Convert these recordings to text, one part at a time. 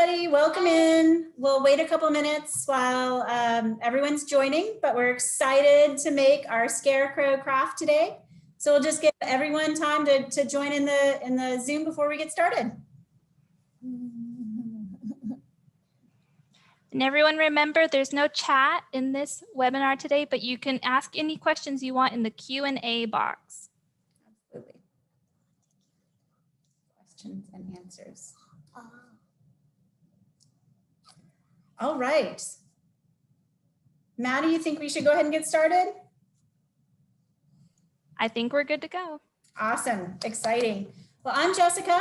everybody. Welcome in. We'll wait a couple minutes while everyone's joining, but we're excited to make our Scarecrow craft today. So we'll just give everyone time to join in the Zoom before we get started. And everyone remember, there's no chat in this webinar today, but you can ask any questions you want in the Q&A box. Absolutely. Questions and answers. All right. Maddie, you think we should go ahead and get started? I think we're good to go. Awesome. Exciting. Well, I'm Jessica.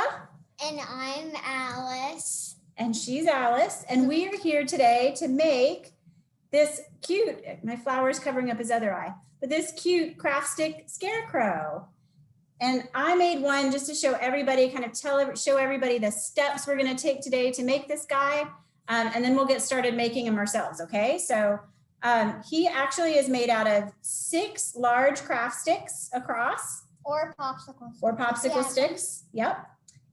And I'm Alice. And she's Alice. And we are here today to make this cute, my flower is covering up his other eye, but this cute craft stick scarecrow. And I made one just to show everybody, kind of show everybody the steps we're going to take today to make this guy. And then we'll get started making them ourselves. Okay. So he actually is made out of 6 large craft sticks across. Or popsicle sticks. Or popsicle sticks. Yep.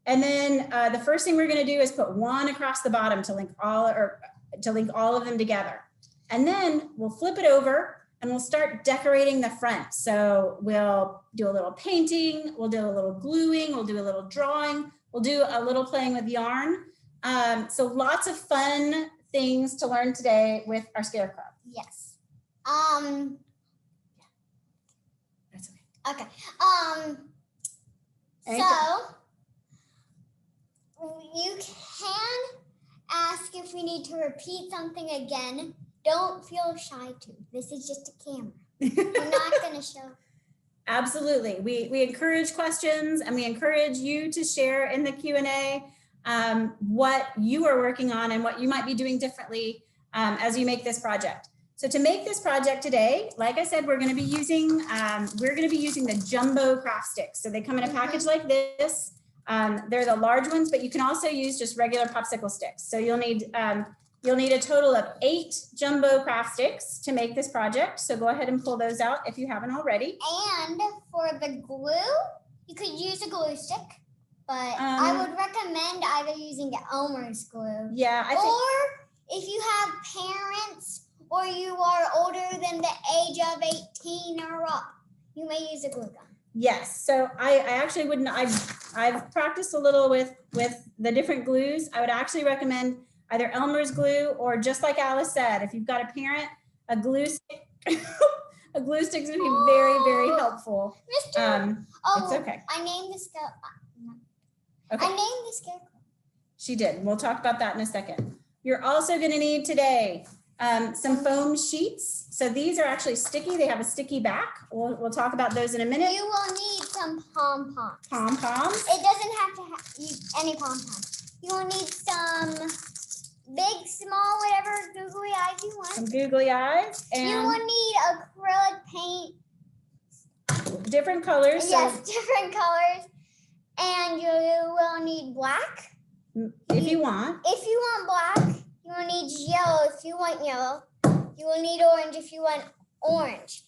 And then the first thing we're going to do is put one across the bottom to link all of them together. And then we'll flip it over and we'll start decorating the front. So we'll do a little painting, we'll do a little gluing, we'll do a little drawing, we'll do a little playing with yarn. So lots of fun things to learn today with our scarecrow. Yes. That's okay. Okay. So you can ask if we need to repeat something again. Don't feel shy to. This is just a camera. We're not going to show. Absolutely. We encourage questions and we encourage you to share in the Q&A what you are working on and what you might be doing differently as you make this project. So to make this project today, like I said, we're going to be using the jumbo craft sticks. So they come in a package like this. They're the large ones, but you can also use just regular popsicle sticks. So you'll need a total of 8 jumbo craft sticks to make this project. So go ahead and pull those out if you haven't already. And for the glue, you could use a glue stick, but I would recommend either using Elmer's glue. Yeah. Or if you have parents or you are older than the age of 18 or up, you may use a glue gun. Yes, so I actually wouldn't, I've practiced a little with the different glues. I would actually recommend either Elmer's glue or just like Alice said, if you've got a parent, a glue stick, a glue stick is going to be very, very helpful. It's okay. I named the Okay. I named the scarecrow. She did. We'll talk about that in a second. You're also going to need today some foam sheets. So these are actually sticky. They have a sticky back. We'll talk about those in a minute. You will need some pom-poms. Pom-poms. It doesn't have to use any pom-poms. You will need some big, small, whatever googly eyes you want. Some googly eyes. And you will need acrylic paint. Different colors. Yes, different colors. And you will need black. If you want. If you want black. You will need yellow if you want yellow. You will need orange if you want orange.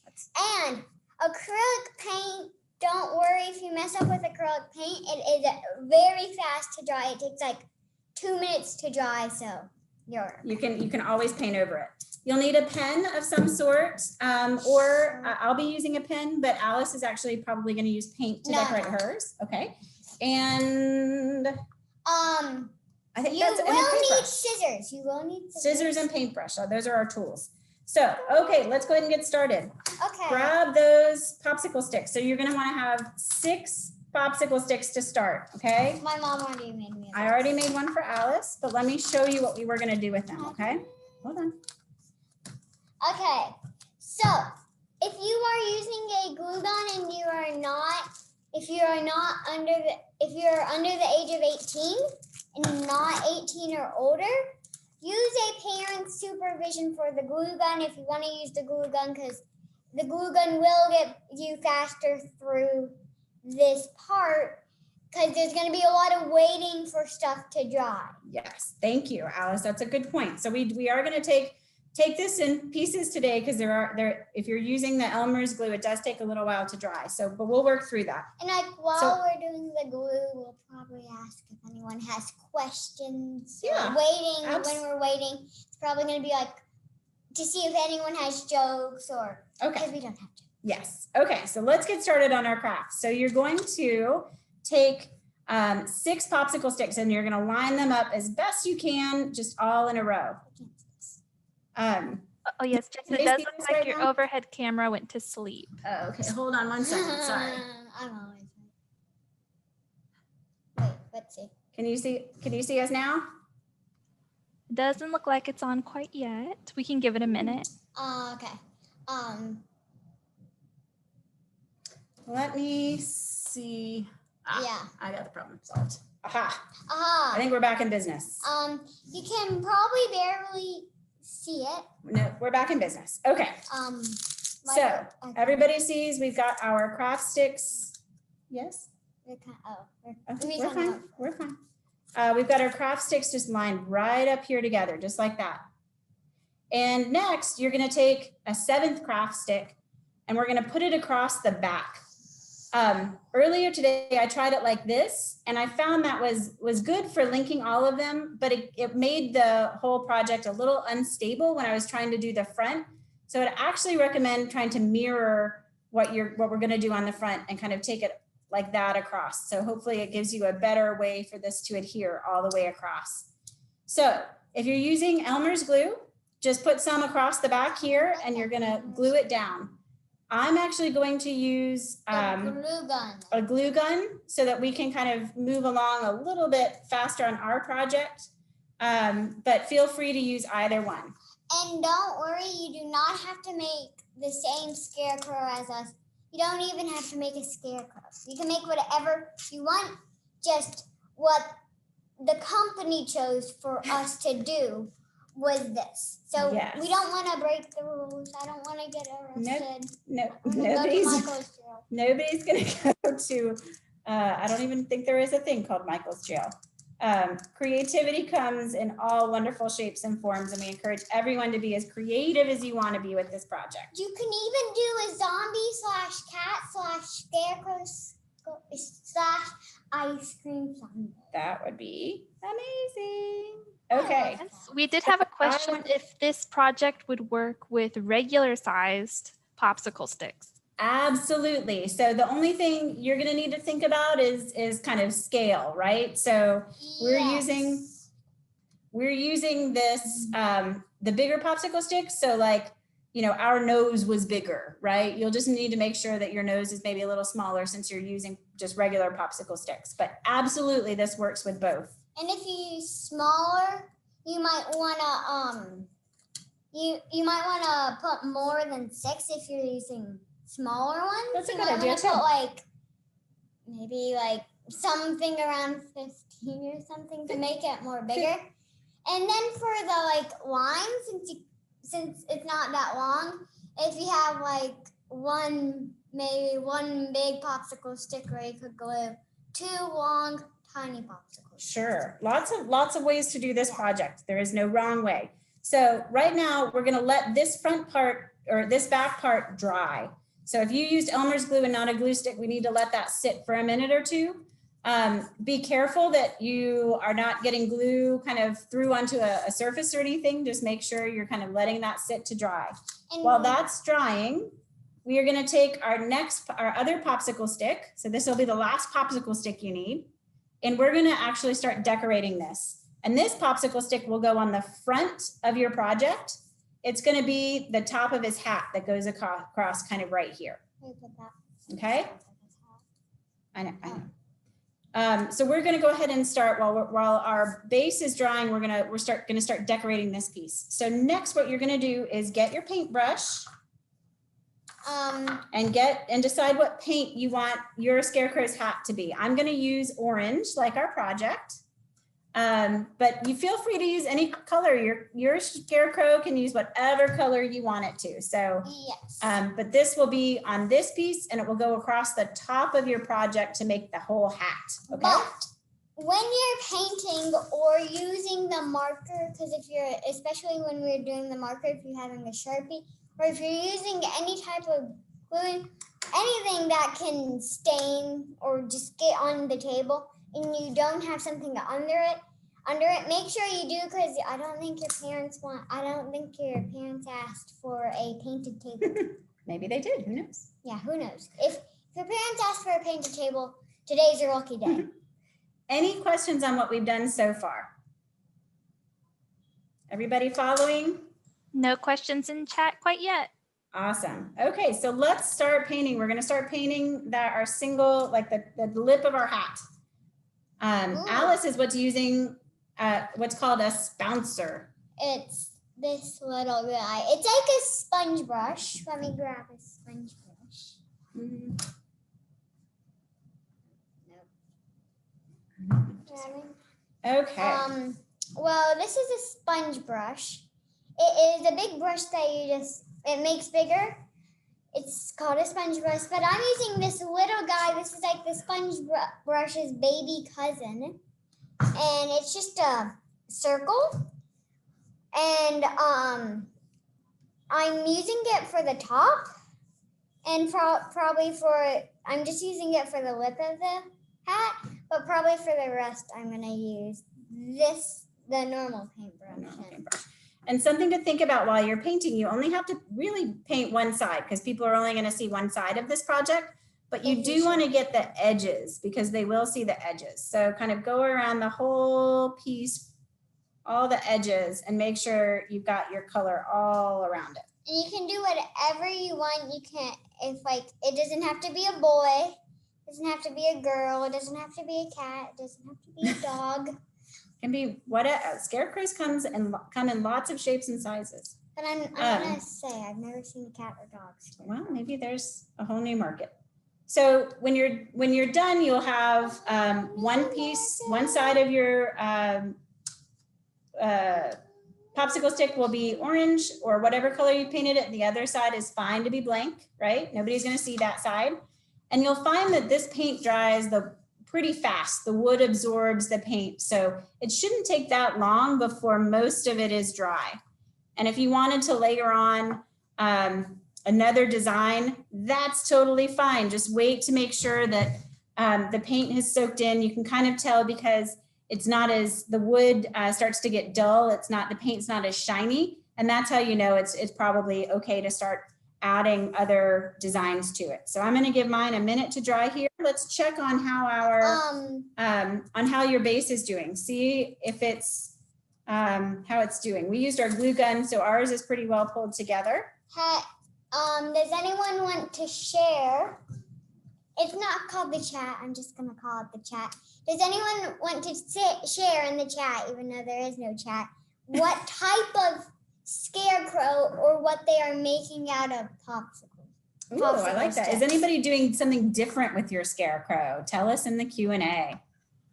And acrylic paint, don't worry if you mess up with acrylic paint. It is very fast to dry. It takes like 2 minutes to dry, so you can always paint over it. You'll need a pen of some sort, or I'll be using a pen, but Alice is actually probably going to use paint to decorate hers. Okay. And I think you will need scissors. You will need scissors and paintbrush. So those are our tools. So, okay, let's go ahead and get started. Okay. Grab those popsicle sticks. So you're going to want to have 6 popsicle sticks to start, okay? My mom already made me. I already made one for Alice, but let me show you what we were going to do with them, okay? Hold on. Okay. So, if you are using a glue gun and if you're under the age of 18 and not 18 or older, use a parent's supervision for the glue gun if you want to use the glue gun, because the glue gun will get you faster through this part, because there's going to be a lot of waiting for stuff to dry. Yes, thank you, Alice. That's a good point. So we are going to take take this in pieces today because if you're using the Elmer's glue, it does take a little while to dry. So, but we'll work through that. And like while we're doing the glue, we'll probably ask if anyone has questions. Yeah, When we're waiting, it's probably going to be like to see if anyone has jokes or because we don't have to. Yes. Okay. So let's get started on our craft. So you're going to take 6 popsicle sticks and you're going to line them up as best you can, just all in a row. Oh yes, Jess, it does look like your overhead camera went to sleep. Oh, okay. Hold on one second. Sorry. I'm always right. Wait, let's see. Can you see us now? It doesn't look like it's on quite yet. We can give it a minute. Okay. Let me see. Yeah. I got the problem solved. Aha. Aha. I think we're back in business. You can probably barely see it. No, we're back in business. Okay. So everybody sees we've got our craft sticks. Yes. We're fine. We're fine. We've got our craft sticks just lined right up here together, just like that. And next, you're going to take a 7th craft stick and we're going to put it across the back. Earlier today, I tried it like this, and I found that was good for linking all of them, but it made the whole project a little unstable when I was trying to do the front. So I'd actually recommend trying to mirror what we're going to do on the front and kind of take it like that across. So hopefully it gives you a better way for this to adhere all the way across. So if you're using Elmer's glue, just put some across the back here and you're going to glue it down. I'm actually going to use a glue gun so that we can kind of move along a little bit faster on our project, but feel free to use either one. And don't worry, you do not have to make the same scarecrow as us. You don't even have to make a scarecrow. You can make whatever you want, just what the company chose for us to do was this. So yes. We don't want to break the rules. I don't want to get arrested. Nobody's going to go to, I don't even think there is a thing called Michael's jail. Creativity comes in all wonderful shapes and forms, and we encourage everyone to be as creative as you want to be with this project. You can even do a zombie/cat/scarecrow /ice cream sundae. That would be amazing. Okay. Yes, we did have a question if this project would work with regular sized popsicle sticks. Absolutely. So the only thing you're going to need to think about is kind of scale, right? So we're using this, the bigger popsicle sticks. So like, you know, our nose was bigger, right? You'll just need to make sure that your nose is maybe a little smaller since you're using just regular popsicle sticks. But absolutely, this works with both. And if you use smaller, you might wanna you might wanna put more than 6 if you're using smaller ones. That's a you good might idea wanna too. put like maybe like something around 15 or something to make it more bigger. And then for the like line, since it's not that long, if you have like maybe one big popsicle stick where you could glue 2 long tiny popsicles. Sure. Lots of ways to do this project. There is no wrong way. So right now we're going to let this front part or this back part dry. So if you used Elmer's glue and not a glue stick, we need to let that sit for a minute or two. Be careful that you are not getting glue kind of through onto a surface or anything. Just make sure you're kind of letting that sit to dry. And while that's drying, we are going to take our other popsicle stick. So this will be the last popsicle stick you need. And we're going to actually start decorating this. And this popsicle stick will go on the front of your project. It's going to be the top of his hat that goes across kind of right here. Okay. I know. So we're going to go ahead and start while our base is drying. We're going to start decorating this piece. So next, what you're going to do is get your paintbrush and decide what paint you want your scarecrow's hat to be. I'm going to use orange, like our project. But you feel free to use any color. Your scarecrow can use whatever color you want it to. So, yes. But this will be on this piece and it will go across the top of your project to make the whole hat. Okay. But when you're painting or using the marker, because especially when we're doing the marker, if you're having a Sharpie, or if you're using any type of glue, anything that can stain or just get on the table, and you don't have something under it, make sure you do, because I don't think your parents asked for a painted table. Maybe they did, who knows? Yeah, who knows? If your parents asked for a painted table, today's your lucky day. Any questions on what we've done so far? Everybody following? No questions in chat quite yet. Awesome. Okay, so let's start painting. We're gonna start painting our single, like the lip of our hat. Alice is using what's called a spouncer. It's this little guy. It's like a sponge brush. Let me grab a sponge brush. Okay. Well, this is a sponge brush. It is a big brush that it makes bigger. It's called a sponge brush, but I'm using this little guy. This is like the sponge brush's baby cousin. And it's just a circle. And I'm using it for the top. And I'm just using it for the lip of the hat. But probably for the rest, I'm going to use the normal paintbrush. And something to think about while you're painting, you only have to really paint one side because people are only going to see one side of this project, but you do want to get the edges because they will see the edges. So kind of go around the whole piece, all the edges, and make sure you've got your color all around it. And you can do whatever you want. You can, it doesn't have to be a boy. It doesn't have to be a girl. It doesn't have to be a cat. It doesn't have to be a dog. Can be scarecrows come in lots of shapes and sizes. But I'm gonna say I've never seen a cat or dog. Well, maybe there's a whole new market. So when you're done, you'll have one side of your popsicle stick will be orange or whatever color you painted it. The other side is fine to be blank, right? Nobody's going to see that side. And you'll find that this paint dries pretty fast. The wood absorbs the paint. So it shouldn't take that long before most of it is dry. And if you wanted to layer on another design, that's totally fine. Just wait to make sure that the paint has soaked in. You can kind of tell because it's not as, the wood starts to get dull. The paint's not as shiny. And that's how you know it's probably okay to start adding other designs to it. So I'm going to give mine a minute to dry here. Let's check on how how your base is doing. See if it's how it's doing. We used our glue gun, so ours is pretty well pulled together. Does anyone want to share? It's not called the chat. I'm just going to call it the chat. Does anyone want to share in the chat, even though there is no chat, what type of scarecrow or what they are making out of popsicles? Ooh, I like that. Is anybody doing something different with your scarecrow? Tell us in the Q&A.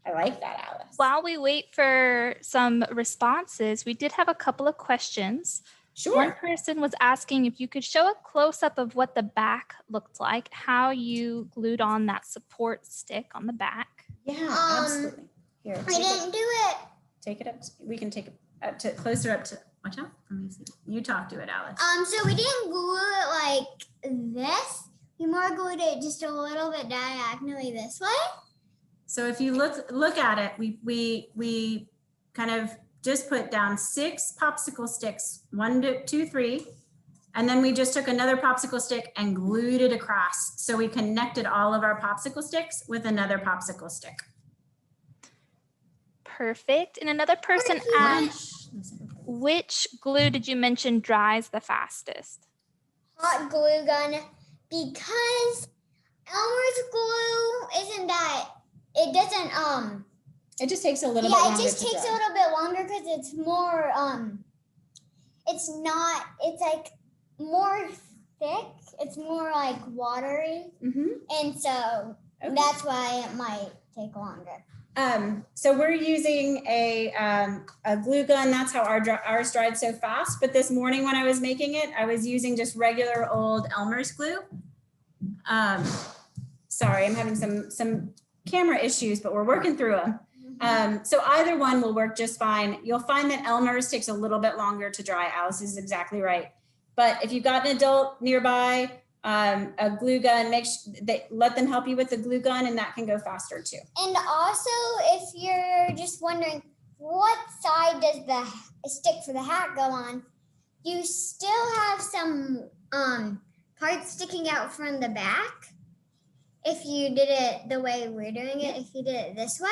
I like that, Alice. While we wait for some responses, we did have a couple of questions. Sure. One person was asking if you could show a close-up of what the back looked like, how you glued on that support stick on the back. Yeah, absolutely. Here, I didn't do it. Take it up. We can take it up to closer up to. Watch out. Let me see. You talk to it, Alice. So we didn't glue it like this. We more glued it just a little bit diagonally this way. So if you look at it, we kind of just put down 6 popsicle sticks, 1, 2, 3, and then we just took another popsicle stick and glued it across. So we connected all of our popsicle sticks with another popsicle stick. Perfect. And another person asked, which glue did you mention dries the fastest? Hot glue gun, because Elmer's glue isn't that, it doesn't, it just takes a little bit longer. Yeah, it just takes a little bit longer because it's more, it's like more thick. It's more like watery. Mm-hmm. And so that's why it might take longer. So we're using a glue gun. That's how ours dried so fast. But this morning when I was making it, I was using just regular old Elmer's glue. Sorry, I'm having some camera issues, but we're working through them. So either one will work just fine. You'll find that Elmer's takes a little bit longer to dry. Alice is exactly right. But if you've got an adult nearby, a glue gun, let them help you with the glue gun, and that can go faster too. And also, if you're just wondering what side does the stick for the hat go on, you still have some parts sticking out from the back. If you did it the way we're doing it, if you did it this way,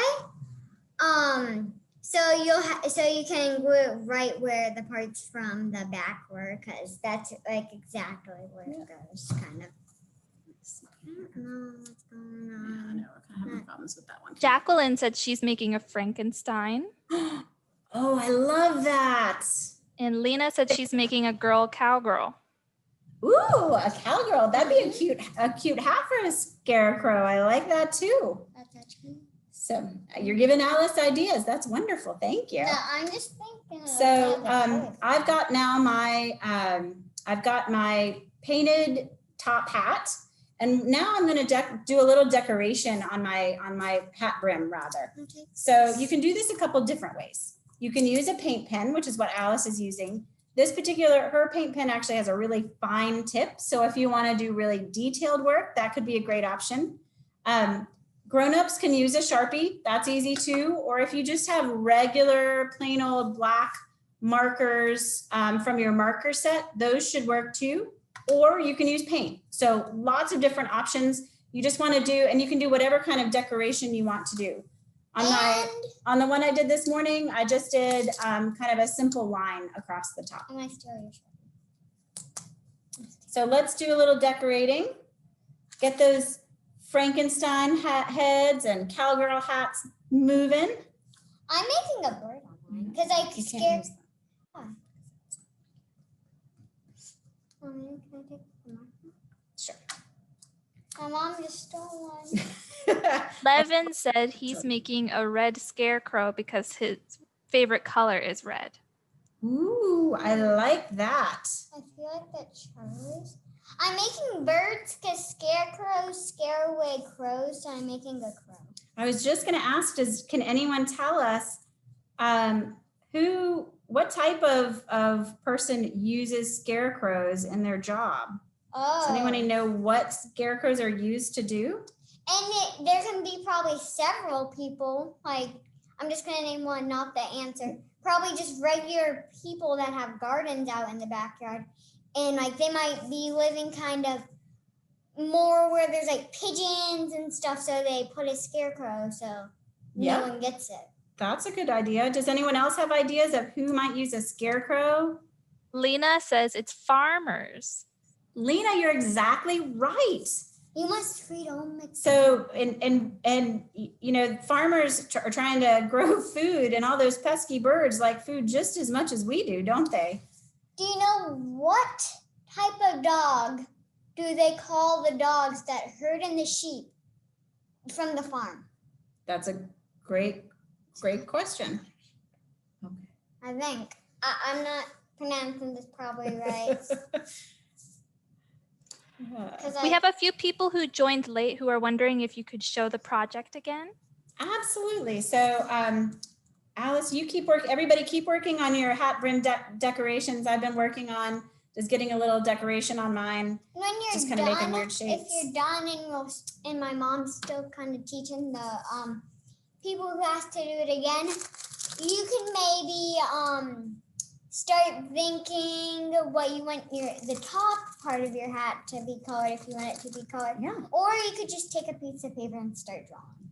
so you can glue it right where the parts from the back were, because that's like exactly where it goes, kind of. I don't know what's going on. Yeah, I know we're kind of having problems with that one. Jacqueline said she's making a Frankenstein. Oh, I love that. And Lena said she's making a girl cowgirl. Ooh, a cowgirl. That'd be a cute hat for a scarecrow. I like that too. That's actually. So you're giving Alice ideas. That's wonderful. Thank you. No, I'm just thinking. So I've got now I've got my painted top hat, and now I'm going to do a little decoration on my hat brim rather. Okay. So you can do this a couple different ways. You can use a paint pen, which is what Alice is using. Her paint pen actually has a really fine tip. So if you want to do really detailed work, that could be a great option. Grown-ups can use a Sharpie. That's easy too. Or if you just have regular plain old black markers from your marker set, those should work too. Or you can use paint. So lots of different options. You just want to do, and you can do whatever kind of decoration you want to do. On the one I did this morning, I just did kind of a simple line across the top. Am I still your Sharpie? So let's do a little decorating. Get those Frankenstein heads and cowgirl hats moving. I'm making a bird on mine because I scared. Can I take the marker? Sure. My mom just stole one. Levin said he's making a red scarecrow because his favorite color is red. Ooh, I like that. I feel like that Charlie's. I'm making birds because scarecrows scare away crows, so I'm making a crow. I was just going to ask, can anyone tell us what type of person uses scarecrows in their job? Oh. Does anyone know what scarecrows are used to do? And there can be probably several people. Like, I'm just going to name one, not the answer. Probably just regular people that have gardens out in the backyard. And like they might be living kind of more where there's like pigeons and stuff. So they put a scarecrow so no one gets it. That's a good idea. Does anyone else have ideas of who might use a scarecrow? Lena says it's farmers. Lena, you're exactly right. You must read them. So, and you know, farmers are trying to grow food, and all those pesky birds like food just as much as we do, don't they? Do you know what type of dog do they call the dogs that herd in the sheep from the farm? That's a great question. Okay. I think. I'm not pronouncing this probably right. We have a few people who joined late who are wondering if you could show the project again. Absolutely. So Alice, everybody keep working on your hat brim decorations. I've been working on just getting a little decoration on mine. When you're just kind of making weird shapes. If you're done and my mom's still kind of teaching the people who asked to do it again, you can maybe start thinking what you want the top part of your hat to be colored if you want it to be colored. Yeah. Or you could just take a piece of paper and start drawing.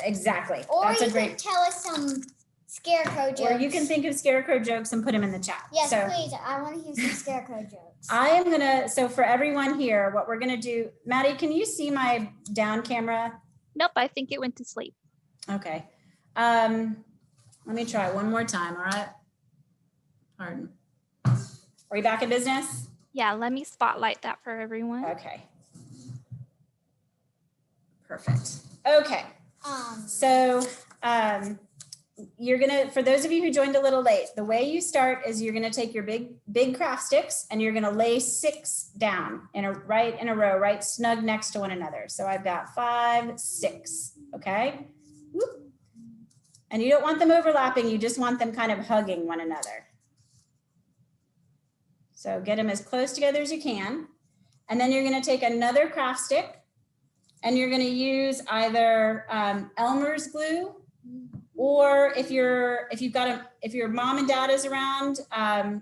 Exactly. Or That's you could tell us some scarecrow jokes. Or you can think of scarecrow jokes and put them in the chat. Yes, please. I want to hear some scarecrow jokes. So for everyone here, what we're gonna do, Maddie, can you see my down camera? Nope, I think it went to sleep. Okay. Let me try one more time, all right? Pardon. Are we back in business? Yeah, let me spotlight that for everyone. Okay. Perfect. Okay. So you're gonna, for those of you who joined a little late, the way you start is you're gonna take your big craft sticks and you're gonna lay 6 down in a row, right snug next to one another. So I've got 5, 6. Okay. Whoop. And you don't want them overlapping, you just want them kind of hugging one another. So get them as close together as you can. And then you're gonna take another craft stick and you're gonna use either Elmer's glue, or if your mom and dad is around,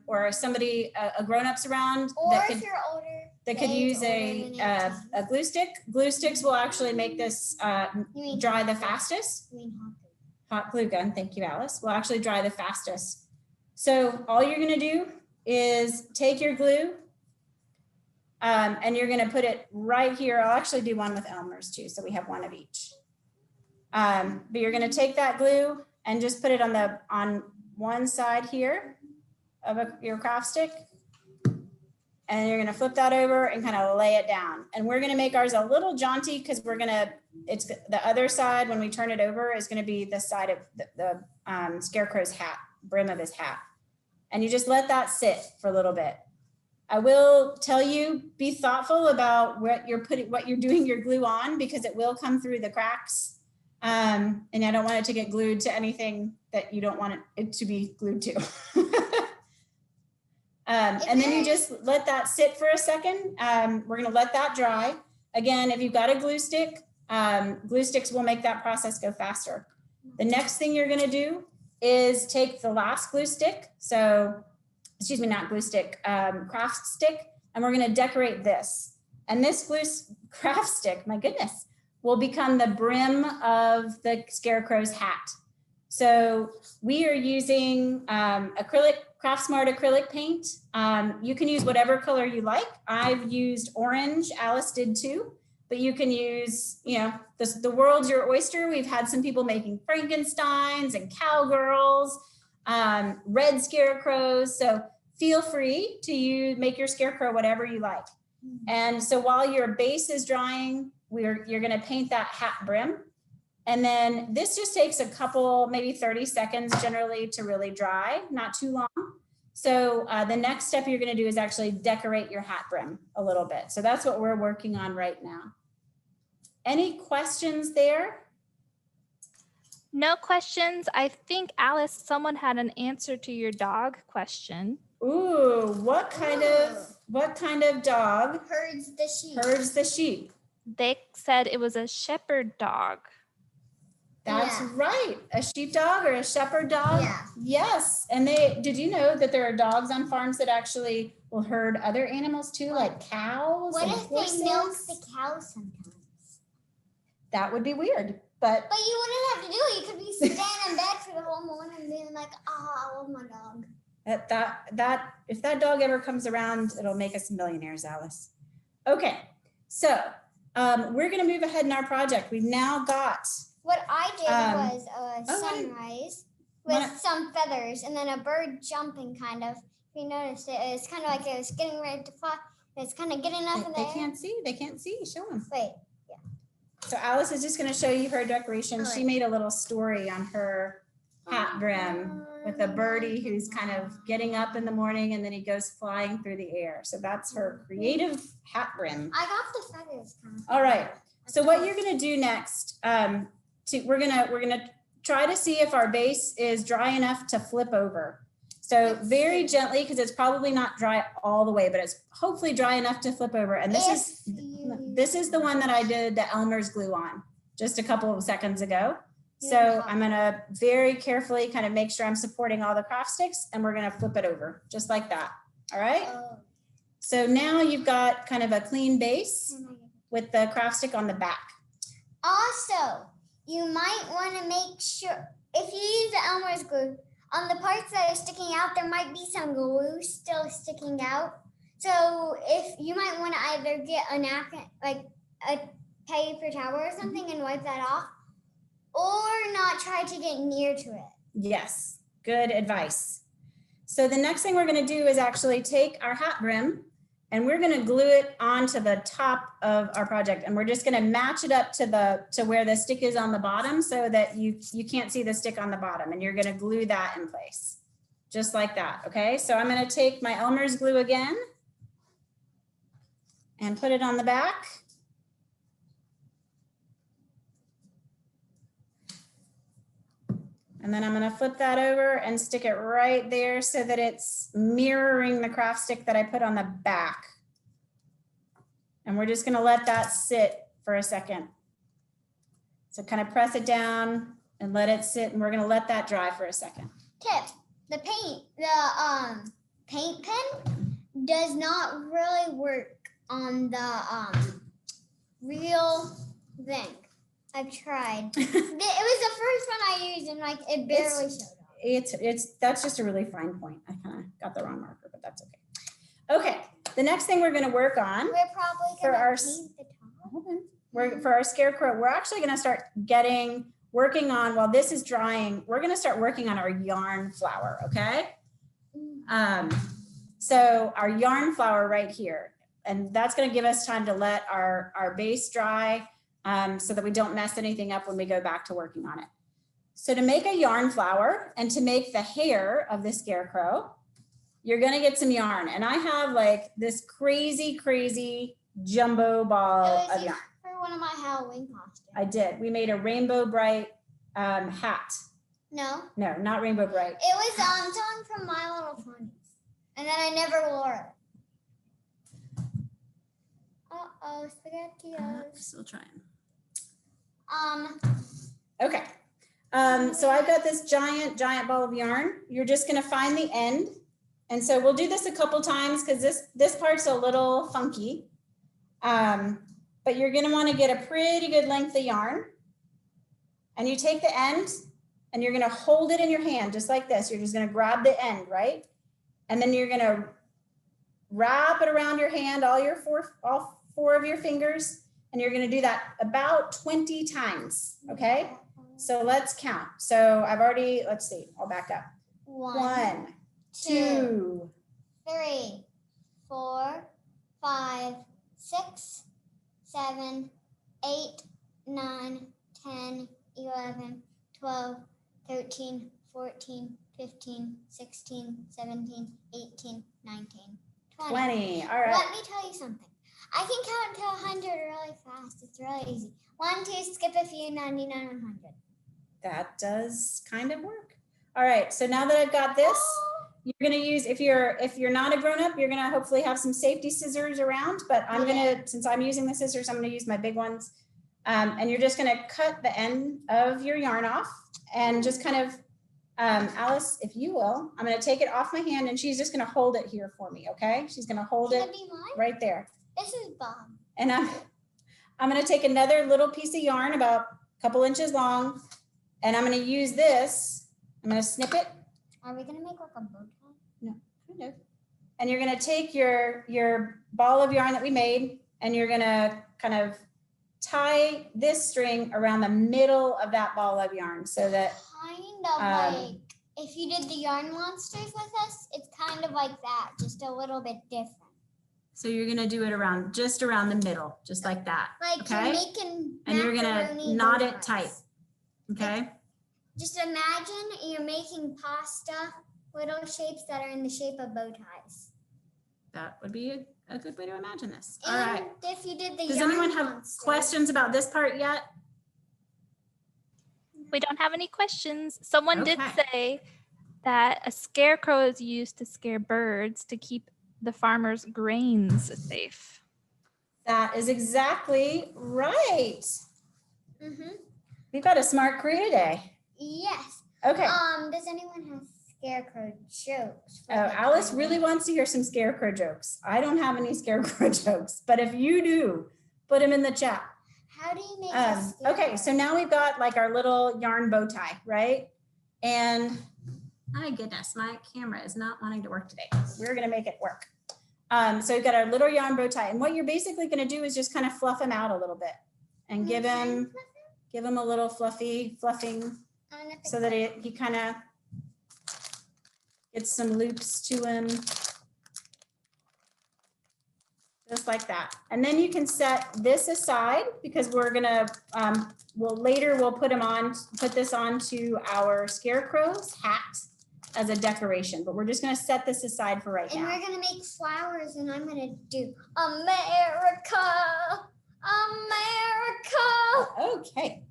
or somebody, a grown-up's around, Or that if you're older, that could use a glue stick. Glue sticks will actually make this dry the fastest. Hot glue gun, thank you, Alice. Will actually dry the fastest. So all you're gonna do is take your glue and you're gonna put it right here. I'll actually do one with Elmer's too, so we have one of each. But you're gonna take that glue and just put it on one side here of your craft stick. And you're gonna flip that over and kind of lay it down. And we're gonna make ours a little jaunty because it's the other side when we turn it over is gonna be the side of the Scarecrow's hat, brim of his hat. And you just let that sit for a little bit. I will tell you, be thoughtful about what you're doing your glue on, because it will come through the cracks. And I don't want it to get glued to anything that you don't want it to be glued to. And then you just let that sit for a second. We're gonna let that dry. Again, if you've got a glue stick, glue sticks will make that process go faster. The next thing you're gonna do is take the last glue stick. So, excuse me, not glue stick, craft stick, and we're gonna decorate this. And this craft stick, my goodness, will become the brim of the Scarecrow's hat. So we are using Craftsmart acrylic paint. You can use whatever color you like. I've used orange, Alice did too, but you can use, the world's your oyster. We've had some people making Frankensteins and cowgirls, red scarecrows. So feel free to make your scarecrow whatever you like. And so while your base is drying, you're gonna paint that hat brim. And then this just takes a couple, maybe 30 seconds generally to really dry, not too long. So the next step you're gonna do is actually decorate your hat brim a little bit. So that's what we're working on right now. Any questions there? No questions. I think, Alice, someone had an answer to your dog question. Ooh, what kind of dog herds the sheep? Herds the sheep. They said it was a shepherd dog. That's right. A sheepdog or a shepherd dog? Yeah. Yes. And did you know that there are dogs on farms that actually will herd other animals too, like cows? What and if horses? they milk the cows sometimes? That would be weird. But you wouldn't have to do it. You could be sitting in bed for the whole morning and being like, I love my dog. If that dog ever comes around, it'll make us millionaires, Alice. Okay. So we're going to move ahead in our project. We've now got... What I did was a sunrise with some feathers and then a bird jumping kind of. If you noticed it, it's kind of like it was getting ready to fly. It's kind of getting up in the air. They can't see. Show them. Wait, yeah. So Alice is just going to show you her decoration. She made a little story on her hat brim with a birdie who's kind of getting up in the morning and then he goes flying through the air. So that's her creative hat brim. I got the feathers. All right. So what you're going to do next, we're gonna try to see if our base is dry enough to flip over. So very gently, because it's probably not dry all the way, but it's hopefully dry enough to flip over. And this is the one that I did the Elmer's glue on just a couple of seconds ago. So I'm gonna very carefully kind of make sure I'm supporting all the craft sticks, and we're gonna flip it over just like that. All right. So now you've got kind of a clean base with the craft stick on the back. Also, you might want to make sure, if you use the Elmer's glue, on the parts that are sticking out, there might be some glue still sticking out. So if you might want to either get a napkin, like a paper towel or something, and wipe that off, or not try to get near to it. Yes, good advice. So the next thing we're going to do is actually take our hat brim and we're going to glue it onto the top of our project, and we're just going to match it up to where the stick is on the bottom so that you can't see the stick on the bottom, and you're going to glue that in place just like that. Okay, so I'm going to take my Elmer's glue again and put it on the back. And then I'm gonna flip that over and stick it right there so that it's mirroring the craft stick that I put on the back. And we're just gonna let that sit for a second. So kind of press it down and let it sit, and we're gonna let that dry for a second. Tip, the paint pen does not really work on the real thing. I've tried. It was the first one I used, and like it barely showed up. That's just a really fine point. I kind of got the wrong marker, but that's okay. Okay, the next thing we're gonna work on We're probably for gonna our paint the top. hold on. For our scarecrow, we're actually gonna start working on, while this is drying, we're gonna start working on our yarn flower, okay? So our yarn flower right here, and that's gonna give us time to let our base dry so that we don't mess anything up when we go back to working on it. So to make a yarn flower and to make the hair of the scarecrow, you're gonna get some yarn. And I have like this crazy jumbo ball of yarn. For one of my Halloween costumes. I did. We made a rainbow bright hat. No. No, not rainbow bright. It was something from My Little Ponies. And then I never wore it. Uh-oh, SpaghettiOs. Still trying. Okay. So I've got this giant ball of yarn. You're just gonna find the end. And so we'll do this a couple times because this part's a little funky. But you're gonna wanna get a pretty good length of yarn. And you take the end and you're gonna hold it in your hand just like this. You're just gonna grab the end, right? And then you're gonna wrap it around your hand, all four of your fingers. And you're gonna do that about 20 times, okay? So let's count. So I've already, let's see, I'll back up. 1, 2, 3, 4, 5, 6, 7, 8, 9, 10, 11, 12, 13, 14, 15, 16, 17, 18, 19, 20. All right. Let me tell you something. I can count to 100 really fast. It's really easy. 1, 2, skip a few, 99, 100. That does kind of work. All right, so now that I've got this, you're gonna use, if you're not a grown-up, you're gonna hopefully have some safety scissors around, but I'm gonna, since I'm using the scissors, I'm gonna use my big ones. And you're just gonna cut the end of your yarn off and just kind of, Alice, if you will, I'm gonna take it off my hand and she's just gonna hold it here for me, okay? She's gonna hold it right there. This is Bob. And I'm gonna take another little piece of yarn about a couple inches long, and I'm gonna use this. I'm gonna snip it. Are we gonna make like a bow tie? No, kind of. And you're gonna take your ball of yarn that we made, and you're gonna kind of tie this string around the middle of that ball of yarn so that kind of like if you did the yarn monsters with us, it's kind of like that, just a little bit different. So you're gonna do it just around the middle, just like that. Like okay? You're making and you're gonna knot it tight. Okay. Just imagine you're making pasta, little shapes that are in the shape of bow ties. That would be a good way to imagine this. And all right. If you did the Does yarn anyone have monsters, questions about this part yet? We don't have any questions. Someone did Okay. say that a scarecrow is used to scare birds to keep the farmer's grains safe. That is exactly right. Mm-hmm. We've got a smart crew today. Yes. Okay. Does anyone have scarecrow jokes? Oh, Alice really wants to hear some scarecrow jokes. I don't have any scarecrow jokes, but if you do, put them in the chat. How do you make a scarecrow? Okay, so now we've got like our little yarn bow tie, right? And my goodness, my camera is not wanting to work today. We're gonna make it work. So we've got our little yarn bow tie, and what you're basically gonna do is just kind of fluff him out a little bit and give him a little fluffing so that he kind of gets some loops to him. Just like that. And then you can set this aside because we're gonna, we'll put this onto our scarecrow's hat as a decoration, but we're just gonna set this aside for right now. And we're gonna make flowers, and I'm gonna do America, America. Okay.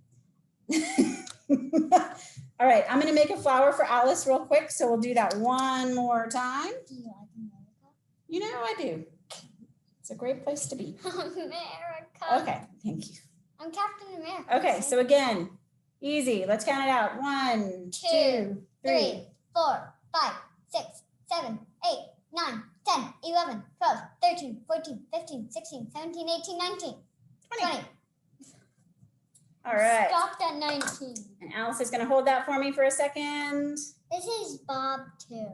All right, I'm gonna make a flower for Alice real quick, so we'll do that one more time. Do you like America? You know I do. It's a great place to be. America. Okay, thank you. I'm Captain America. Okay, so again, easy. Let's count it out. 1, 2, 3. 4, 5, 6, 7, 8, 9, 10, 11, 12, 13, 14, 15, 16, 17, 18, 19, 20. All right. Stopped at 19. And Alice is gonna hold that for me for a second. This is Bob too.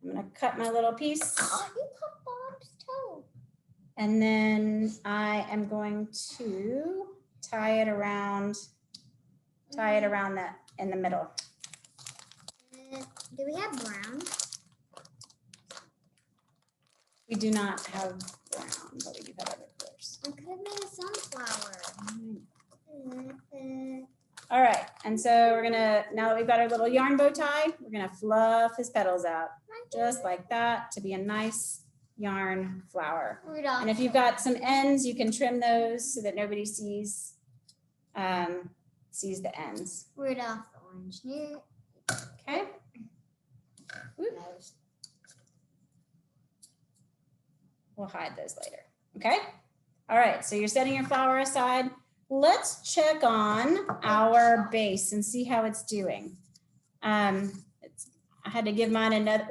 I'm gonna cut my little piece. You put Bob's toe. And then I am going to tie it around that in the middle. Do we have brown? We do not have brown, but we do have other colors. I could have made a sunflower. All right, and so we're gonna, now that we've got our little yarn bow tie, we're gonna fluff his petals out, just like that, to be a nice yarn flower. Rudolph. And if you've got some ends, you can trim those so that nobody sees the ends. Rudolph the orange. Okay. Oop. We'll hide those later. Okay. All right. So you're setting your flower aside. Let's check on our base and see how it's doing. I had to give mine another.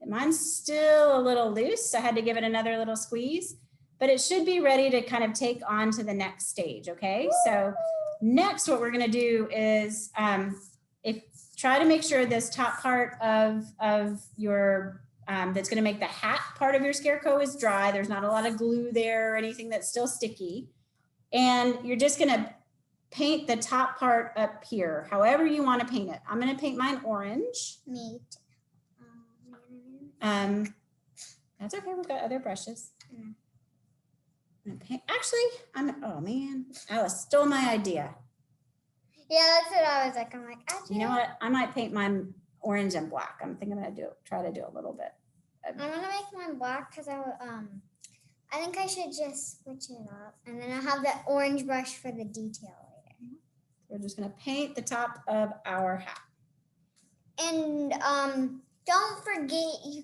Mine's still a little loose. I had to give it another little squeeze, but it should be ready to kind of take on to the next stage. Okay. So next, what we're going to do is try to make sure this top part of your that's going to make the hat part of your scarecrow is dry. There's not a lot of glue there or anything that's still sticky. And you're just going to paint the top part up here, however you want to paint it. I'm going to paint mine orange. Me too. That's okay. We've got other brushes. Actually, oh man, Alice stole my idea. Yeah, that's what I was like. I'm like, actually, you know what? I might paint mine orange and black. I'm thinking I'm gonna try to do a little bit. I'm gonna make mine black because I think I should just switch it up, and then I'll have the orange brush for the detail later. We're just gonna paint the top of our hat. And don't forget, you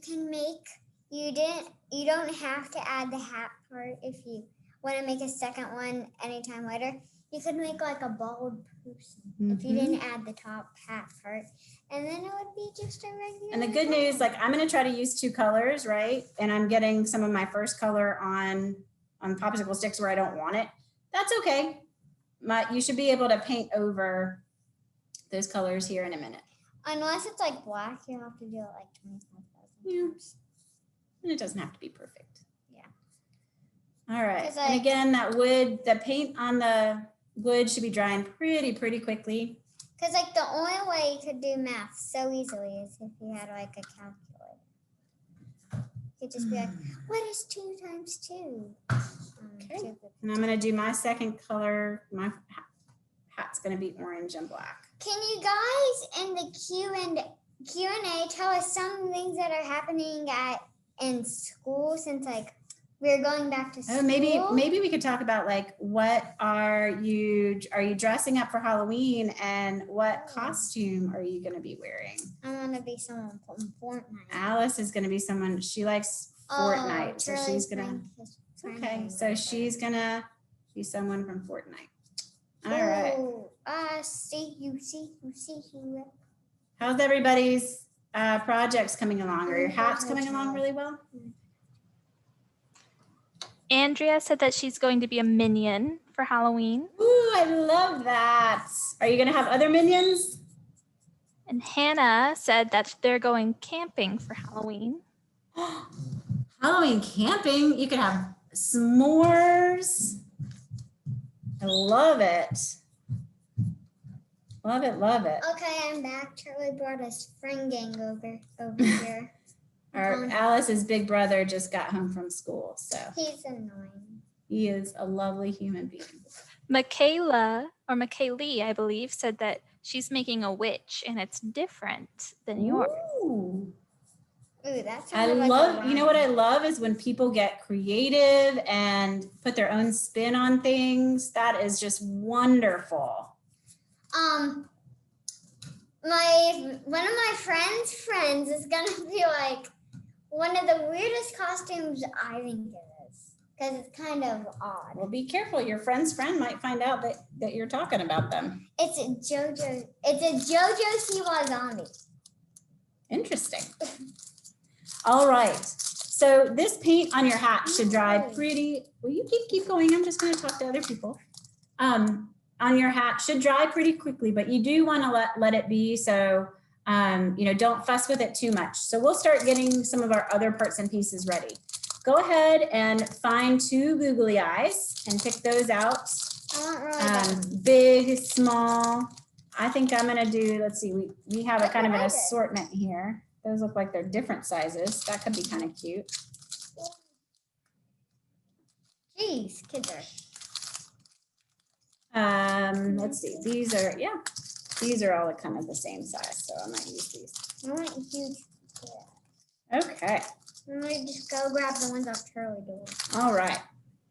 don't have to add the hat part if you want to make a second one anytime later. You could make like a bald person if you didn't add the top hat part, and then it would be just a regular. And the good news, like I'm gonna try to use 2 colors, right? And I'm getting some of my first color on popsicle sticks where I don't want it. That's okay. You should be able to paint over those colors here in a minute. Unless it's like black, you have to do it like 25,000 times. And it doesn't have to be perfect. Yeah. All right. And again, the paint on the wood should be drying pretty quickly. Because like the only way you could do math so easily is if you had like a calculator. You could just be like, what is 2 times 2? Okay. And I'm going to do my second color. My hat's going to be orange and black. Can you guys in the Q&A tell us some things that are happening in school since like we're going back to school? Oh, maybe we could talk about like what are you dressing up for Halloween and what costume are you going to be wearing? I want to be someone from Fortnite. Alice is going to be someone, she likes Fortnite, so she's going to, okay, so she's going to be someone from Fortnite. All right. I see you. How's everybody's projects coming along? Are your hats coming along really well? Andrea said that she's going to be a minion for Halloween. Ooh, I love that. Are you going to have other minions? And Hannah said that they're going camping for Halloween. Halloween camping? You could have s'mores. I love it. Love it. Okay, I'm back. Charlie brought his friend gang over here. Alice's big brother just got home from school, so. He's annoying. He is a lovely human being. Michaela, or Michaelie, I believe, said that she's making a witch and it's different than yours. Ooh, that's I love, you know what I love is when people get creative and put their own spin on things. That is just wonderful. one of my friends is gonna be like one of the weirdest costumes I think it is, because it's kind of odd. Well, be careful. Your friend's friend might find out that you're talking about them. It's a JoJo Siwa zombie. Interesting. All right. So this paint on your hat should dry pretty. Well, you keep going. I'm just going to talk to other people. On your hat should dry pretty quickly, but you do want to let it be. So, don't fuss with it too much. So we'll start getting some of our other parts and pieces ready. Go ahead and find 2 googly eyes and pick those out. Big, small. I think I'm going to do, let's see, we have a kind of an assortment here. Those look like they're different sizes. That could be kind of cute. Jeez, kids are. Let's see. These are all kind of the same size. So I might use these. I want huge. Yeah. Okay. I'm gonna just go grab the ones off Charlie door. All right.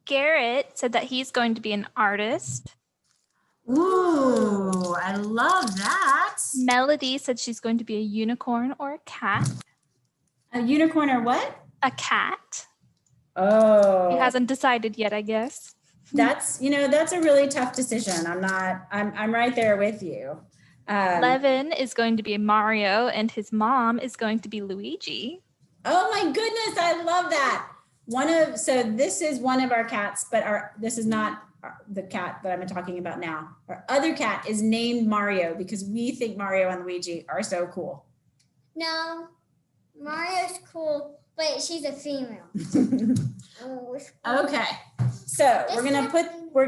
Garrett said that he's going to be an artist. Ooh, I love that. Melody said she's going to be a unicorn or a cat. A unicorn or what? A cat. Oh. He hasn't decided yet, I guess. That's a really tough decision. I'm right there with you. Levin is going to be Mario and his mom is going to be Luigi. Oh my goodness, I love that. So this is one of our cats, but this is not the cat that I'm talking about now. Our other cat is named Mario because we think Mario and Luigi are so cool. No, Mario's cool, but she's a female. Okay, so we're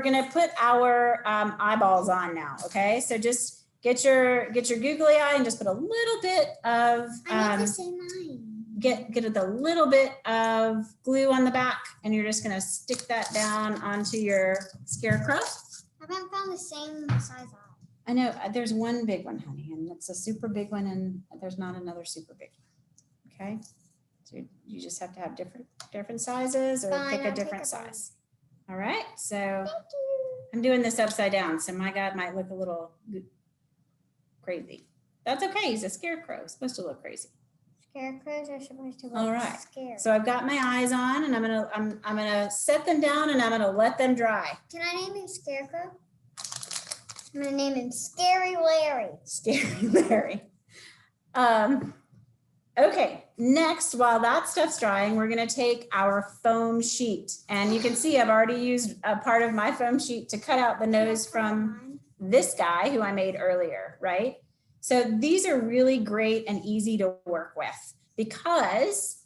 gonna put our eyeballs on now. Okay, so just get your googly eye and just put a little bit of I need to say mine. Get a little bit of glue on the back, and you're just gonna stick that down onto your Scarecrow. I haven't found the same size eye. I know there's one big one, honey, and it's a super big one, and there's not another super big one. Okay, so you just have to have different sizes, or pick a different size. All right, so I'm doing this upside down, so my God might look a little crazy. That's okay. He's a scarecrow. He's supposed to look crazy. Scarecrows are supposed to look all right. Scary. So I've got my eyes on, and I'm gonna set them down, and I'm gonna let them dry. Can I name him Scarecrow? I'm gonna name him Scary Larry. Scary Larry. Okay, next, while that stuff's drying, we're gonna take our foam sheet. And you can see I've already used a part of my foam sheet to cut out the nose from this guy who I made earlier, right? So these are really great and easy to work with because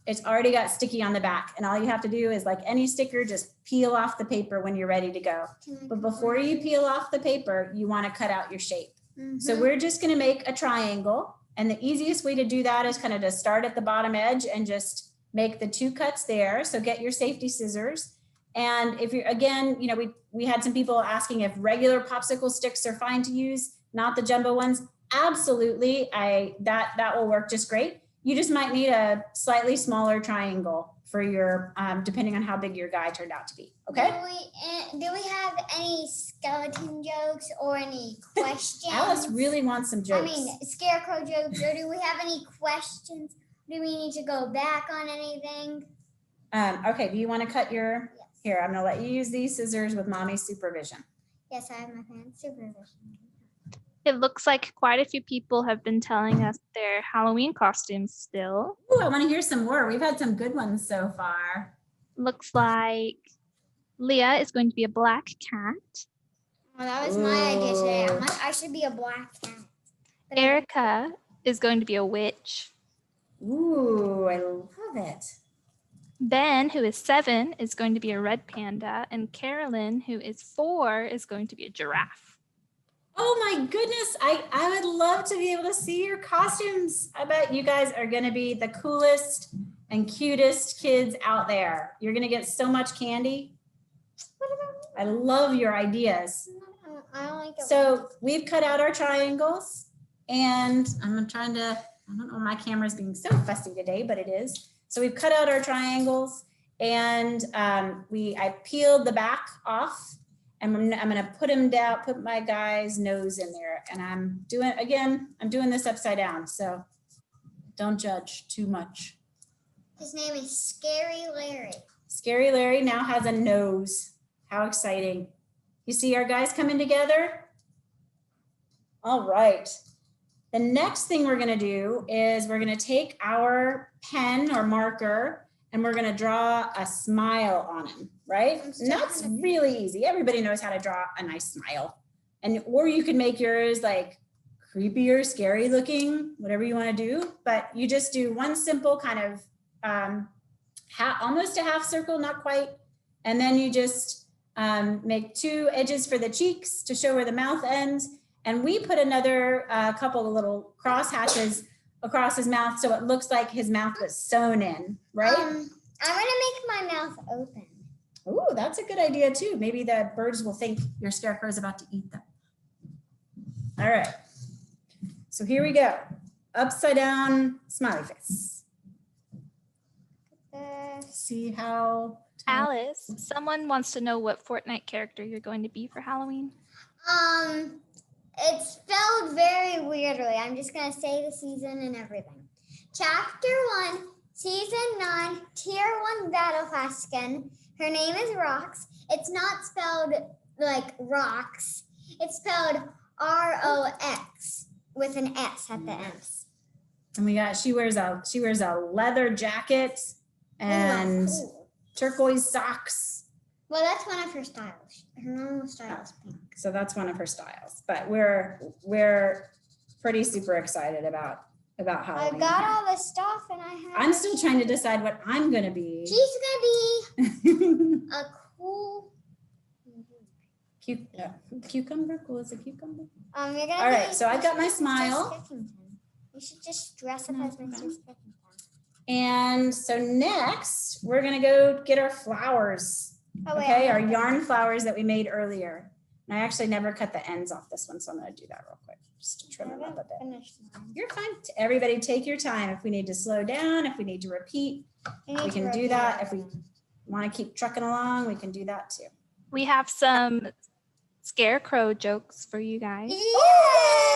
it's already got sticky on the back, and all you have to do is, like any sticker, just peel off the paper when you're ready to go. But before you peel off the paper, you want to cut out your shape. So we're just going to make a triangle, and the easiest way to do that is kind of to start at the bottom edge and just make the 2 cuts there. So get your safety scissors. And if you're, again, we had some people asking if regular popsicle sticks are fine to use, not the jumbo ones. Absolutely, that will work just great. You just might need a slightly smaller triangle for your, depending on how big your guy turned out to be. Okay. Do we have any skeleton jokes or any questions? Alice really wants some jokes. I mean, scarecrow jokes. Or do we have any questions? Do we need to go back on anything? Okay. Do you want to cut your? Yes. Here, I'm gonna let you use these scissors with mommy's supervision. Yes, I have my parents' supervision. It looks like quite a few people have been telling us their Halloween costumes still. Ooh, I want to hear some more. We've had some good ones so far. Looks like Leah is going to be a black cat. Well, that was my idea today. I should be a black cat. But Erica is going to be a witch. Ooh, I love it. Ben, who is 7, is going to be a red panda. And Carolyn, who is 4, is going to be a giraffe. Oh my goodness, I would love to be able to see your costumes. I bet you guys are going to be the coolest and cutest kids out there. You're going to get so much candy. I love your ideas. I don't like it. So we've cut out our triangles, and I'm trying to, I don't know, my camera's being so fussy today, but it is. So we've cut out our triangles, and I peeled the back off. and I'm gonna put him down, put my guy's nose in there. And I'm doing this upside down. So don't judge too much. His name is Scary Larry. Scary Larry now has a nose. How exciting. You see our guys coming together? All right. The next thing we're gonna do is we're gonna take our pen or marker and we're gonna draw a smile on him, right? And that's really easy. Everybody knows how to draw a nice smile. Or you can make yours like creepy or scary looking, whatever you wanna do, but you just do one simple kind of almost a half circle, not quite. And then you just make 2 edges for the cheeks to show where the mouth ends. And we put another couple of little cross hatches across his mouth so it looks like his mouth was sewn in, right? I'm gonna make my mouth open. Ooh, that's a good idea too. Maybe the birds will think your scarecrow is about to eat them. All right, so here we go. Upside down smiley face. See how? Alice, someone wants to know what Fortnite character you're going to be for Halloween. It's spelled very weirdly. I'm just gonna say the season and everything. Chapter 1, Season 9, Tier 1 Battle Class skin. Her name is Rox. It's not spelled like rocks. It's spelled R-O-X with an S at the end. And she wears a leather jacket and turquoise socks. Well, that's one of her styles. Her normal style is pink. So that's one of her styles. But we're pretty super excited about Halloween. I got all the stuff and I'm still trying to decide what I'm gonna be. She's gonna be a cool cucumber. Cool as a cucumber. You're gonna all right, so I've got my smile. You should just dress up as Mr. Skeffington. And so next, we're gonna go get our flowers. Oh, wait, okay, our yarn flowers that we made earlier. And I actually never cut the ends off this one, so I'm gonna do that real quick, just to trim them up a bit. You're fine. Everybody take your time. If we need to slow down, if we need to repeat, we can do that. If we wanna keep trucking along, we can do that too. We have some Scarecrow jokes for you guys. Yay!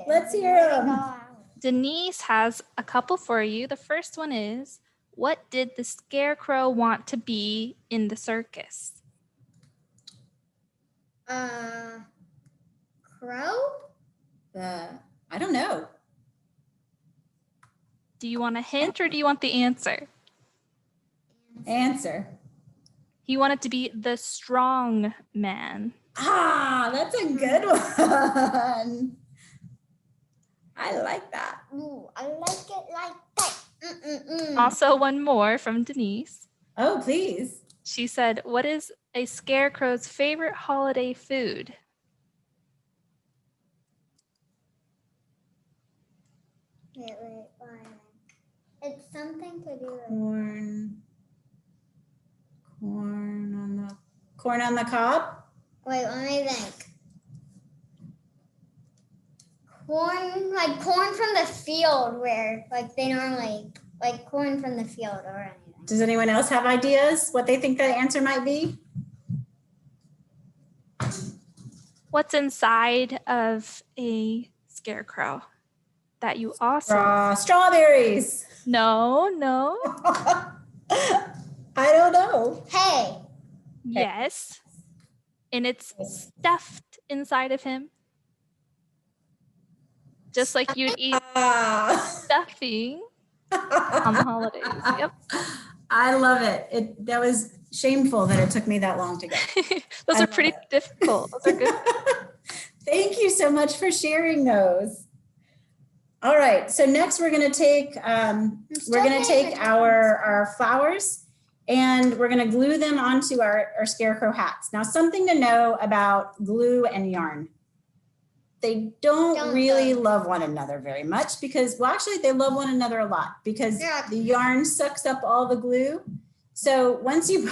Let's hear them. Denise has a couple for you. The first one is, what did the Scarecrow want to be in the circus? Crow? I don't know. Do you want a hint or do you want the answer? Answer. He wanted to be the strong man. Ah, that's a good one. I like that. Ooh, I like it like that. Also, one more from Denise. Oh, please. She said, what is a scarecrow's favorite holiday food? Wait. It's something to do with corn on the cob. Wait, let me think. Corn from the field where they normally corn from the field or anything. Does anyone else have ideas what they think the answer might be? What's inside of a scarecrow that you also... Strawberries. No. I don't know. Hey. Yes. And it's stuffed inside of him. Just like you'd eat stuffing on the holidays. Yep. I love it. That was shameful that it took me that long to get. Those are pretty difficult. Those are good. Thank you so much for sharing those. All right. So next we're going to take our flowers and we're going to glue them onto our scarecrow hats. Now, something to know about glue and yarn. They don't really love one another very much because, well, actually they love one another a lot because the yarn sucks up all the glue. So once you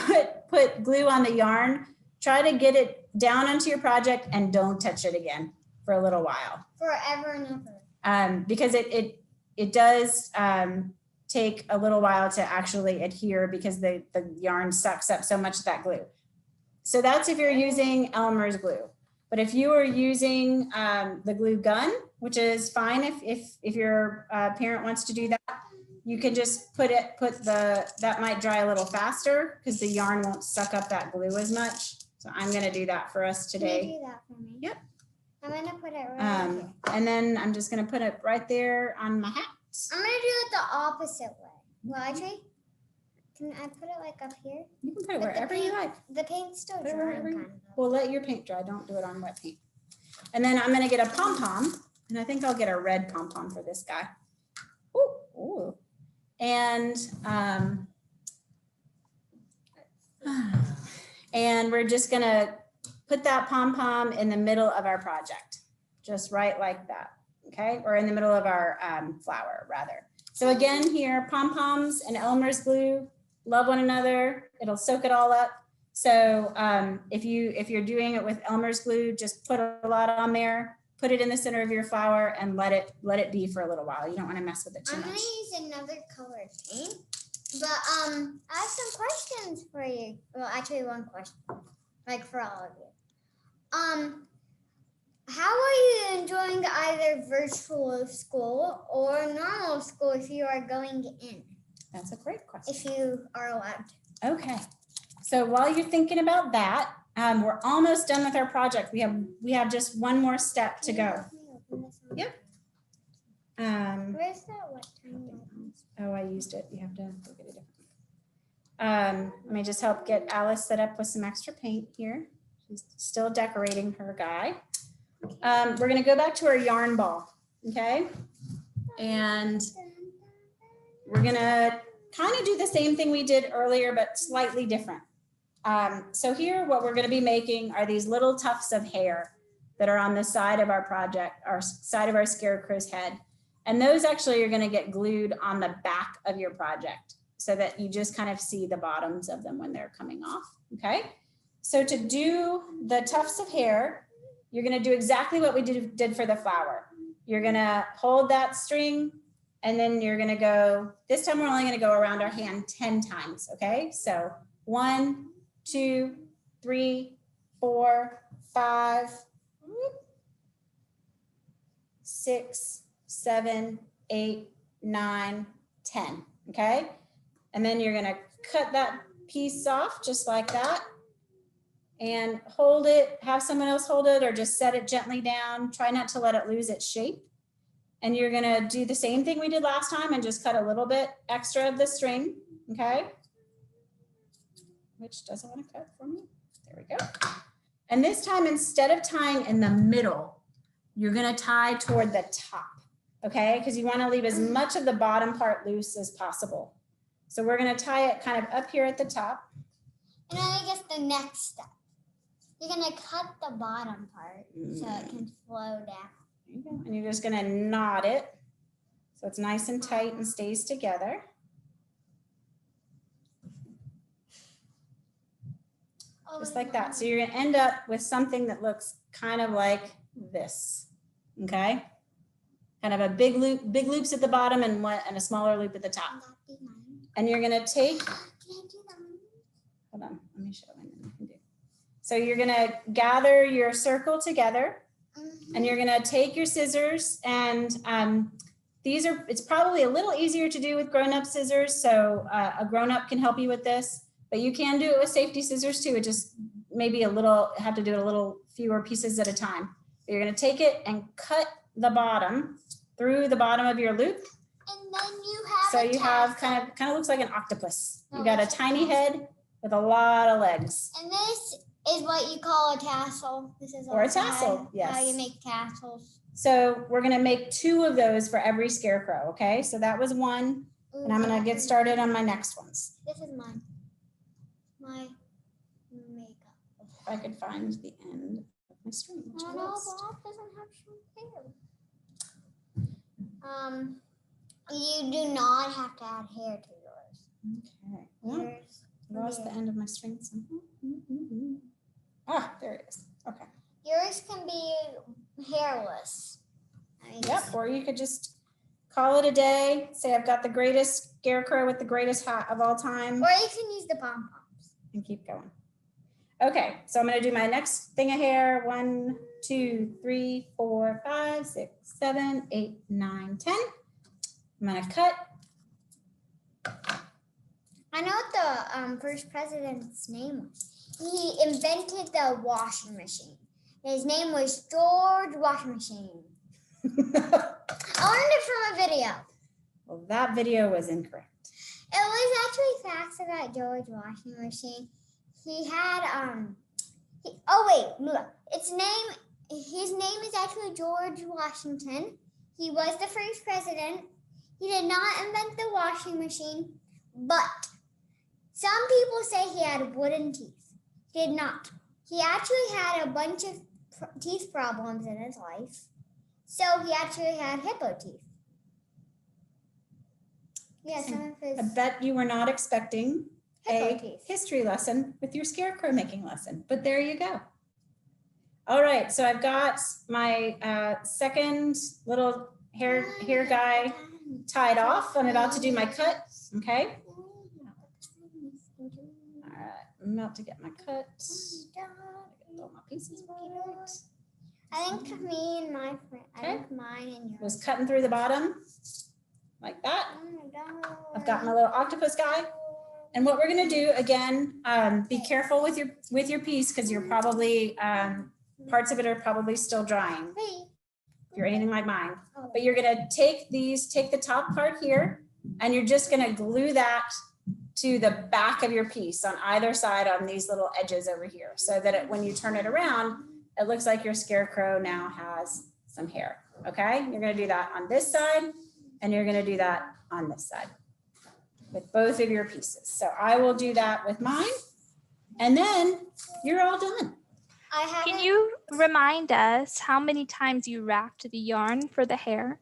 put glue on the yarn, try to get it down onto your project and don't touch it again for a little while. Forever and ever. Because it does take a little while to actually adhere because the yarn sucks up so much of that glue. So that's if you're using Elmer's glue. But if you are using the glue gun, which is fine if your parent wants to do that, you can just that might dry a little faster because the yarn won't suck up that glue as much. So I'm gonna do that for us today. Can you do that for me? Yep. I'm gonna put it right here. And then I'm just gonna put it right there on my hat. I'm gonna do it the opposite way. Well, actually, can I put it like up here? You can put it But the wherever you paint- like. The paint's still Put it drying wherever you- kind of. Well, let your paint dry. Don't do it on wet paint. And then I'm gonna get a pom-pom, and I think I'll get a red pom-pom for this guy. Ooh, ooh. And we're just gonna put that pom-pom in the middle of our project, just right like that, okay? Or in the middle of our flower, rather. So again, here, pom-poms and Elmer's glue love one another. It'll soak it all up. So if you're doing it with Elmer's glue, just put a lot on there, put it in the center of your flower, and let it be for a little while. You don't want to mess with it too I'm much. gonna use another colored paint, but I have some questions for you. Well, actually, one question, like for all of you. How are you enjoying either virtual school or normal school if you are going in? That's a great question. If you are allowed to. Okay. So while you're thinking about that, we're almost done with our project. We have just one more step to go. Yep. Where's that what tiny? Oh, I used it. You have to go get a different. Let me just help get Alice set up with some extra paint here. She's still decorating her guy. We're gonna go back to our yarn ball, okay? And we're gonna kind of do the same thing we did earlier, but slightly different. So here, what we're gonna be making are these little tufts of hair that are on the side of our project, our side of our scarecrow's head. And those actually are gonna get glued on the back of your project so that you just kind of see the bottoms of them when they're coming off, okay? So to do the tufts of hair, you're gonna do exactly what we did for the flower. You're gonna hold that string and then you're gonna go, this time we're only gonna go around our hand 10 times, okay? So 1, 2, 3, 4, 5, 6, 7, 8, 9, 10, okay? And then you're gonna cut that piece off just like that and hold it, have someone else hold it or just set it gently down. Try not to let it lose its shape. And you're gonna do the same thing we did last time and just cut a little bit extra of the string, okay? Which doesn't wanna cut for me. There we go. And this time, instead of tying in the middle, you're gonna tie toward the top, okay? Because you wanna leave as much of the bottom part loose as possible. So we're gonna tie it kind of up here at the top. And then I guess the next step, you're gonna cut the bottom part so it can flow down. There you go. And you're just gonna knot it so it's nice and tight and stays together. Just like that. So you're gonna end up with something that looks kind of like this, okay? Kind of a big loops at the bottom and a smaller loop at the top. And you're gonna take, hold on, let me show you what I can do. So you're gonna gather your circle together and you're gonna take your scissors and it's probably a little easier to do with grown-up scissors. So a grown-up can help you with this, but you can do it with safety scissors too. It just maybe have to do it a little fewer pieces at a time. But you're gonna take it and cut the bottom through the bottom of your loop. And then you have So you have kind of looks like an octopus. You got a tiny head with a lot of legs. And this is what you call a tassel. This is Or a also tassel, yes. How you make tassels. So we're gonna make 2 of those for every scarecrow, okay? So that was one, and I'm gonna get started on my next ones. This is mine. My makeup. If I could find the end of my string. Which I Oh no, lost. Bob doesn't have short hair. You do not have to add hair to yours. Okay. Well, Yours. I lost the end of my string somehow. Ah, there it is. Okay. Yours can be hairless. Yep, or you could just call it a day. Say I've got the greatest scarecrow with the greatest hat of all time Or you can use the pom-poms. and keep going. Okay, so I'm going to do my next thing of hair. 1, 2, 3, 4, 5, 6, 7, 8, 9, 10. I'm going to cut. I know what the first president's name was. He invented the washing machine. His name was George Washing Machine. I learned it from a video. Well, that video was incorrect. It was actually facts about George Washing Machine. He had look, his name is actually George Washington. He was the first president. He did not invent the washing machine, but some people say he had wooden teeth. He did not. He actually had a bunch of teeth problems in his life. So he actually had hippo teeth. Yeah, some of his I bet you were not expecting hippo a teeth. history lesson with your scarecrow making lesson, but there you go. All right, so I've got my second little hair guy tied off. I'm about to do my cut, okay? All right, I'm about to get my cut. Get all my pieces right. I think me and my friend, Okay. I think mine and yours. Was cutting through the bottom like that. I've got my little octopus guy. And what we're gonna do again, be careful with your piece because you're probably, parts of it are probably still drying. If you're anything like mine. But you're gonna take the top part here, and you're just gonna glue that to the back of your piece on either side on these little edges over here, so that when you turn it around, it looks like your scarecrow now has some hair, okay? You're gonna do that on this side, and you're gonna do that on this side with both of your pieces. So I will do that with mine, and then you're all done. Can you remind us how many times you wrapped the yarn for the hair?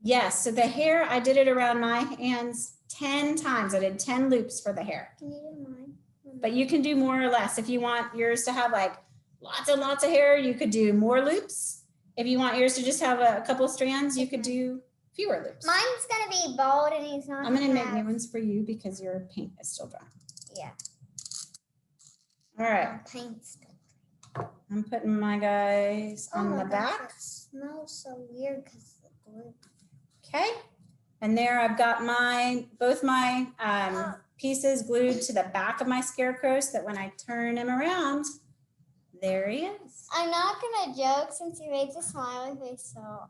Yes, so the hair, I did it around my hands 10 times. I did 10 loops for the hair. Can you do mine? But you can do more or less. If you want yours to have like lots and lots of hair, you could do more loops. If you want yours to just have a couple strands, you could do fewer loops. Mine's gonna be bald and he's not. I'm gonna make new ones for you because your paint is still dry. Yeah. All right, Paint's I'm putting my guys on the back. It smells so weird because of the glue. Okay, and there I've got both my pieces glued to the back of my scarecrow so that when I turn him around, there he is. I'm not gonna joke since you made the smiley face, so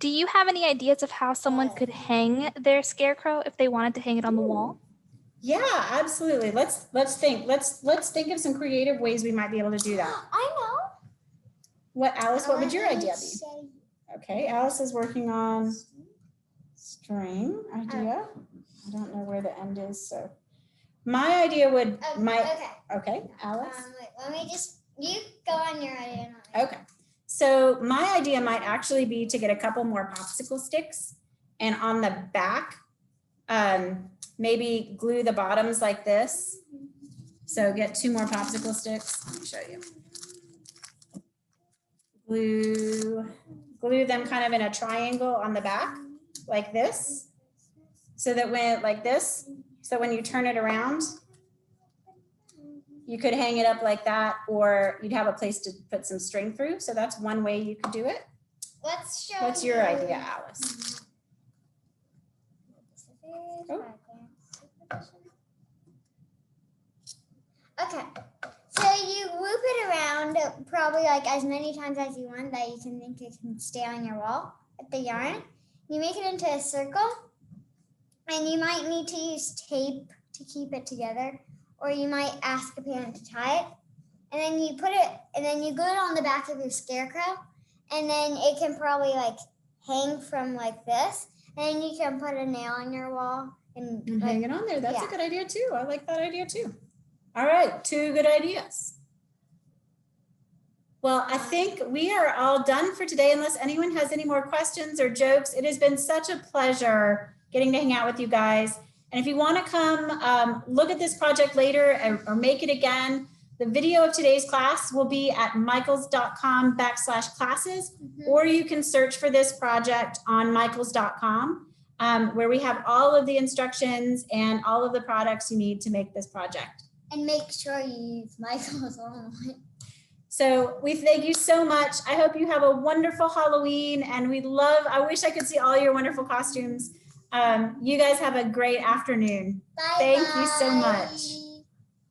Do you have any ideas of how someone could hang their scarecrow if they wanted to hang it on the wall? Yeah, absolutely. Let's think. Let's think of some creative ways we might be able to do that. I know. What, Alice? What would your idea be? Okay, Alice is working on string idea. I don't know where the end is, so my idea would okay, Alice. Wait, let me just, you go on your idea. Okay, so my idea might actually be to get a couple more popsicle sticks, and on the back, maybe glue the bottoms like this. So get 2 more popsicle sticks. Let me show you. Glue them kind of in a triangle on the back like this, so that when you turn it around, you could hang it up like that, or you'd have a place to put some string through. So that's one way you could do it. Let's show What's your idea, Alice? Oh. Okay, so you loop it around probably like as many times as you want that you can think it can stay on your wall with the yarn. You make it into a circle, and you might need to use tape to keep it together, or you might ask a parent to tie it, and then you put it, and then you glue it on the back of your scarecrow, and then it can probably like hang from like this, and you can put a nail on your wall and hang it on there. That's a good idea too. I like that idea too. All right, 2 good ideas. Well, I think we are all done for today, unless anyone has any more questions or jokes. It has been such a pleasure getting to hang out with you guys. And if you want to come look at this project later or make it again, the video of today's class will be at michaels.com/classes, or you can search for this project on michaels.com, where we have all of the instructions and all of the products you need to make this project. And make sure you use my clothes on. So we thank you so much. I hope you have a wonderful Halloween, and I wish I could see all your wonderful costumes. You guys have a great afternoon. Bye. Thank you so much.